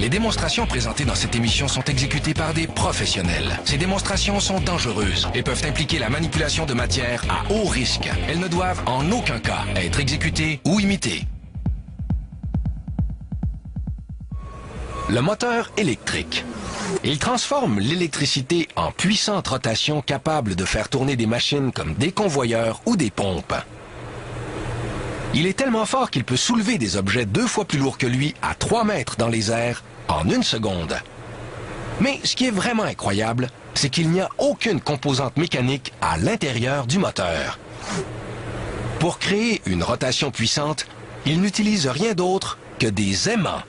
Les démonstrations présentées dans cette émission sont exécutées par des professionnels. Ces démonstrations sont dangereuses et peuvent impliquer la manipulation de matière à haut risque. Elles ne doivent en aucun cas être exécutées ou imitées. Le moteur électrique. Il transforme l'électricité en puissante rotation capable de faire tourner des machines comme des convoyeurs ou des pompes. Il est tellement fort qu'il peut soulever des objets 2 fois plus lourds que lui à 3 mètres dans les airs en 1 seconde. Mais ce qui est vraiment incroyable, c'est qu'il n'y a aucune composante mécanique à l'intérieur du moteur. Pour créer une rotation puissante, il n'utilise rien d'autre que des aimants.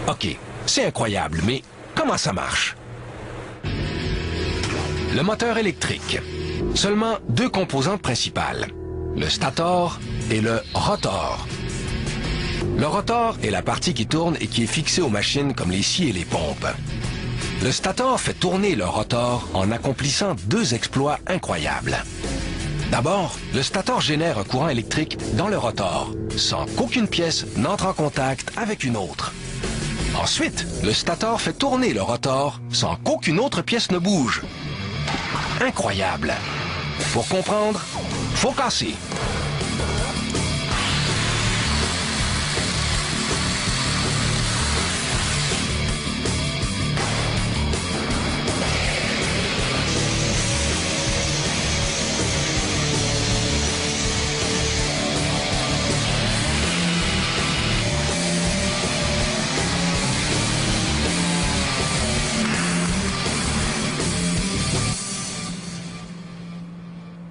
OK, c'est incroyable, mais comment ça marche? Le moteur électrique. Seulement 2 composantes principales. Le stator et le rotor. Le rotor est la partie qui tourne et qui est fixée aux machines comme les scies et les pompes. Le stator fait tourner le rotor en accomplissant 2 exploits incroyables. D'abord, le stator génère un courant électrique dans le rotor, sans qu'aucune pièce n'entre en contact avec une autre. Ensuite, le stator fait tourner le rotor sans qu'aucune autre pièce ne bouge. Incroyable! Pour comprendre, faut casser.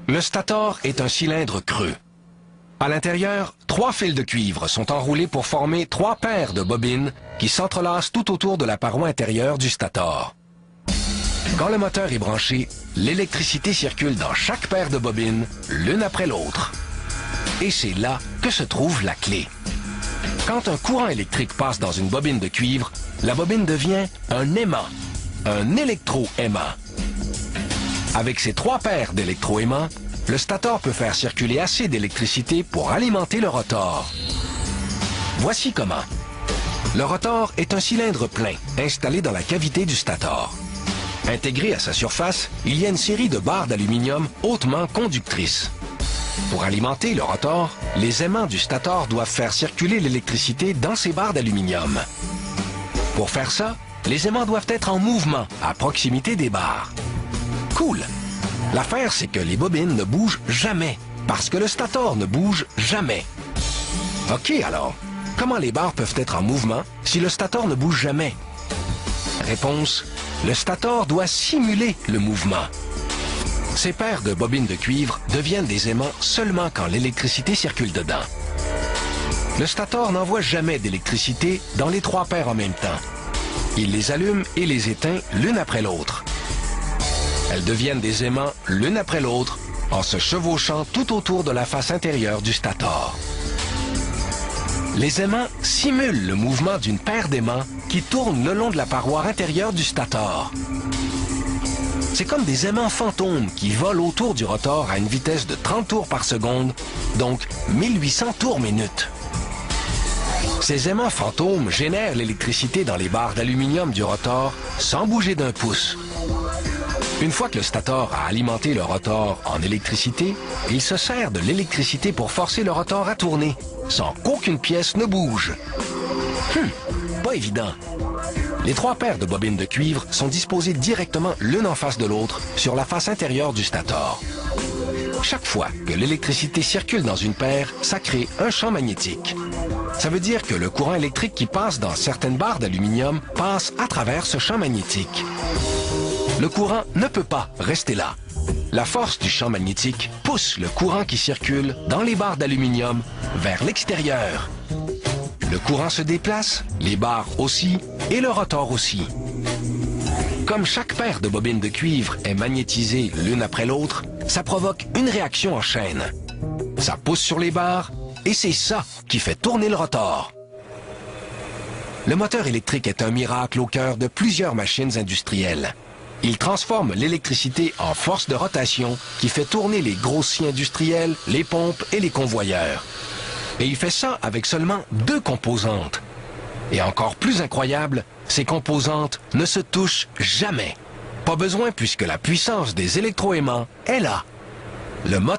Le stator est un cylindre creux. À l'intérieur, 3 fils de cuivre sont enroulés pour former 3 paires de bobines qui s'entrelacent tout autour de la paroi intérieure du stator. Quand le moteur est branché, l'électricité circule dans chaque paire de bobines, l'une après l'autre. Et c'est là que se trouve la clé. Quand un courant électrique passe dans une bobine de cuivre, la bobine devient un aimant, un électroaimant. Avec ces 3 paires d'électroaimants, le stator peut faire circuler assez d'électricité pour alimenter le rotor. Voici comment. Le rotor est un cylindre plein installé dans la cavité du stator. Intégré à sa surface, il y a une série de barres d'aluminium hautement conductrices. Pour alimenter le rotor, les aimants du stator doivent faire circuler l'électricité dans ces barres d'aluminium. Pour faire ça, les aimants doivent être en mouvement à proximité des barres. Cool! L'affaire, c'est que les bobines ne bougent jamais, parce que le stator ne bouge jamais. OK, alors, comment les barres peuvent être en mouvement si le stator ne bouge jamais? Réponse, le stator doit simuler le mouvement. Ces paires de bobines de cuivre deviennent des aimants seulement quand l'électricité circule dedans. Le stator n'envoie jamais d'électricité dans les 3 paires en même temps. Il les allume et les éteint l'une après l'autre. Elles deviennent des aimants l'une après l'autre en se chevauchant tout autour de la face intérieure du stator. Les aimants simulent le mouvement d'une paire d'aimants qui tourne le long de la paroi intérieure du stator. C'est comme des aimants fantômes qui volent autour du rotor à une vitesse de 30 tours par seconde, donc 1800 tours minute. Ces aimants fantômes génèrent l'électricité dans les barres d'aluminium du rotor sans bouger d'un pouce. Une fois que le stator a alimenté le rotor en électricité, il se sert de l'électricité pour forcer le rotor à tourner, sans qu'aucune pièce ne bouge. Pas évident. Les 3 paires de bobines de cuivre sont disposées directement l'une en face de l'autre sur la face intérieure du stator. Chaque fois que l'électricité circule dans une paire, ça crée un champ magnétique. Ça veut dire que le courant électrique qui passe dans certaines barres d'aluminium passe à travers ce champ magnétique. Le courant ne peut pas rester là. La force du champ magnétique pousse le courant qui circule dans les barres d'aluminium vers l'extérieur. Le courant se déplace, les barres aussi et le rotor aussi. Comme chaque paire de bobines de cuivre est magnétisée l'une après l'autre, ça provoque une réaction en chaîne. Ça pousse sur les barres et c'est ça qui fait tourner le rotor. Le moteur électrique est un miracle au cœur de plusieurs machines industrielles. Il transforme l'électricité en force de rotation qui fait tourner les gros scies industriels, les pompes et les convoyeurs. Et il fait ça avec seulement 2 composantes. Et encore plus incroyable, ces composantes ne se touchent jamais. Pas besoin puisque la puissance des électroaimants est là. Le moteur